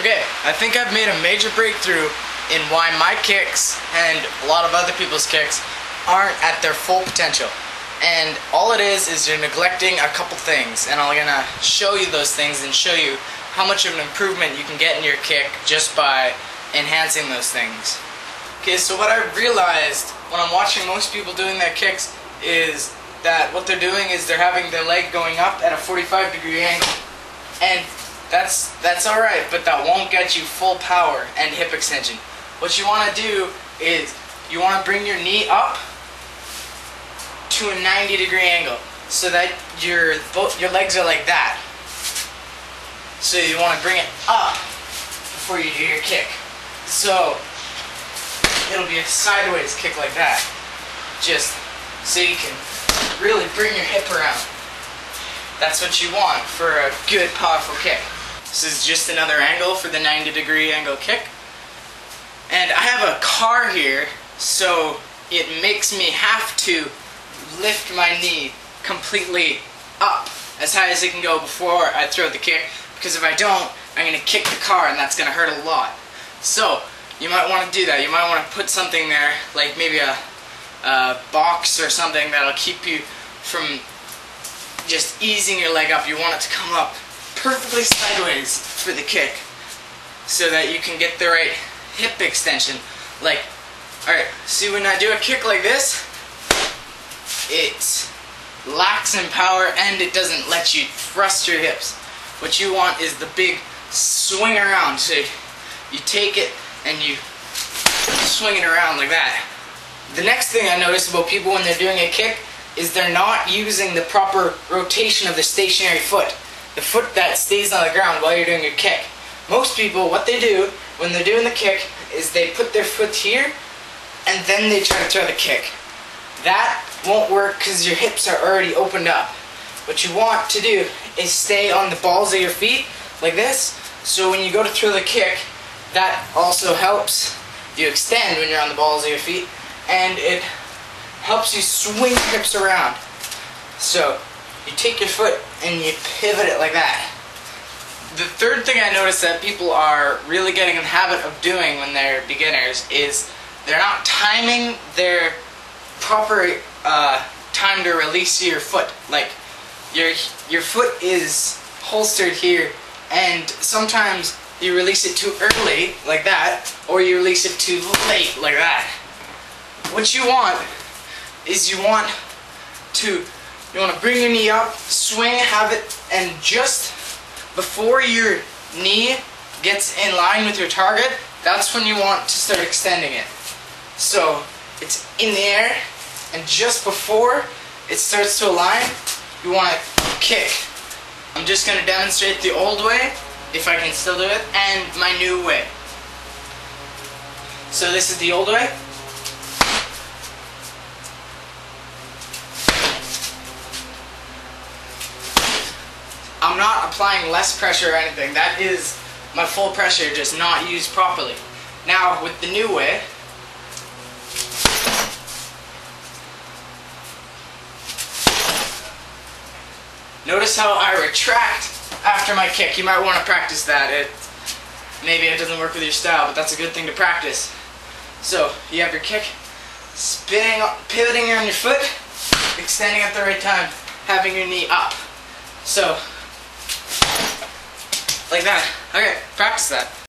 Okay, I think I've made a major breakthrough in why my kicks and a lot of other people's kicks aren't at their full potential. And all it is you're neglecting a couple things, and I'm gonna show you those things and show you how much of an improvement you can get in your kick just by enhancing those things. Okay, so what I realized when I'm watching most people doing their kicks is that what they're doing is they're having their leg going up at a 45-degree angle. And that's alright, but that won't get you full power and hip extension. What you want to do is you want to bring your knee up to a 90-degree angle so that your legs are like that. So you want to bring it up before you do your kick. So it'll be a sideways kick like that, just so you can really bring your hip around. That's what you want for a good, powerful kick. This is just another angle for the 90-degree angle kick. And I have a car here, so it makes me have to lift my knee completely up as high as it can go before I throw the kick, because if I don't, I'm going to kick the car and that's going to hurt a lot. So you might want to do that. You might want to put something there, like maybe a box or something that'll keep you from just easing your leg up. You want it to come up perfectly sideways for the kick so that you can get the right hip extension. Like, alright, see, when I do a kick like this, it lacks in power and it doesn't let you thrust your hips. What you want is the big swing around. So you take it and you swing it around like that. The next thing I notice about people when they're doing a kick is they're not using the proper rotation of the stationary foot. The foot that stays on the ground while you're doing your kick. Most people, what they do when they're doing the kick is they put their foot here and then they try to throw the kick. That won't work because your hips are already opened up. What you want to do is stay on the balls of your feet like this, so when you go to throw the kick, that also helps you extend when you're on the balls of your feet, and it helps you swing your hips around. So you take your foot and you pivot it like that. The third thing I noticed that people are really getting in the habit of doing when they're beginners is they're not timing their proper time to release your foot. Like your foot is holstered here, and sometimes you release it too early like that, or you release it too late like that. What you want is you want to bring your knee up, swing, have it, and just before your knee gets in line with your target, that's when you want to start extending it. So it's in the air, and just before it starts to align, you want to kick. I'm just going to demonstrate the old way, if I can still do it, and my new way. So this is the old way. I'm not applying less pressure or anything. That is my full pressure, just not used properly. Now with the new way, notice how I retract after my kick. You might want to practice that. Maybe it doesn't work with your style, but that's a good thing to practice. So you have your kick, spinning, pivoting on your foot, extending at the right time, having your knee up. So like that. Okay, practice that.